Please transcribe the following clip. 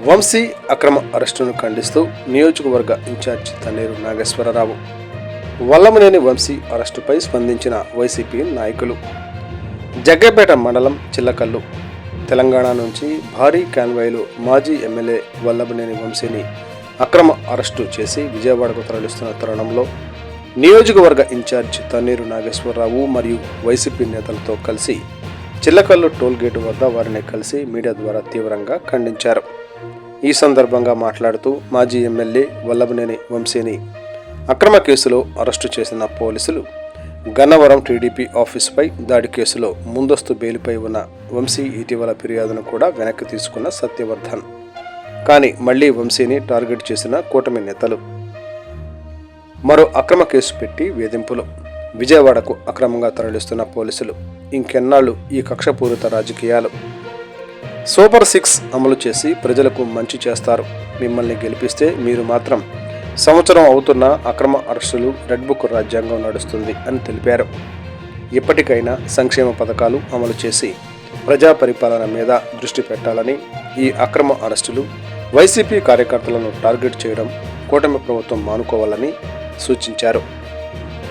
వంశీ అక్రమ అరెస్టును ఖండిస్తూ నియోజకవర్గ ఇన్ఛార్జి తన్నీరు నాగేశ్వరరావు. వల్లభనేని వంశీ అరెస్టుపై స్పందించిన వైసీపీ నాయకులు. జగ్గైపేట మండలం చిల్లకల్లు, తెలంగాణ నుంచి భారీ కాన్వాయ్లు మాజీ ఎమ్మెల్యే వల్లభనేని వంశీని అక్రమ అరెస్టు చేసి విజయవాడకు తరలిస్తున్న తరుణంలో నియోజకవర్గ ఇన్ఛార్జి తన్నీరు నాగేశ్వరరావు మరియు వైసీపీ నేతలతో కలిసి చిల్లకల్లు టోల్ గేటు వద్ద వారిని కలిసి మీడియా ద్వారా తీవ్రంగా ఖండించారు. ఈ సందర్భంగా మాట్లాడుతూ మాజీ ఎమ్మెల్యే వల్లభనేని వంశీని అక్రమ కేసులో అరెస్టు చేసిన పోలీసులు గన్నవరం టీడీపీ ఆఫీసుపై దాడి కేసులో ముందస్తు బెయిల్పై ఉన్న వంశీ ఇటీవల ఫిర్యాదును కూడా వెనక్కి తీసుకున్న సత్యవర్ధన్. కానీ మళ్లీ వంశీని టార్గెట్ చేసిన కూటమి నేతలు. మరో అక్రమ కేసు పెట్టి వేధింపులు. విజయవాడకు అక్రమంగా తరలిస్తున్న పోలీసులు. ఇంకెన్నాళ్ళు ఈ కక్షపూరిత రాజకీయాలు? సూపర్ 6 అమలు చేసి ప్రజలకు మంచి చేస్తారు. మిమ్మల్ని గెలిపిస్తే మీరు మాత్రం సంవత్సరం అవుతున్న అక్రమ అరెస్టులు, రెడ్ బుక్ రాజ్యాంగం నడుస్తుంది అని తెలిపారు. ఇప్పటికైనా సంక్షేమ పథకాలు అమలు చేసి ప్రజా పరిపాలన మీద దృష్టి పెట్టాలని, ఈ అక్రమ అరెస్టులు, వైసీపీ కార్యకర్తలను టార్గెట్ చేయడం కూటమి ప్రభుత్వం మానుకోవాలని సూచించారు.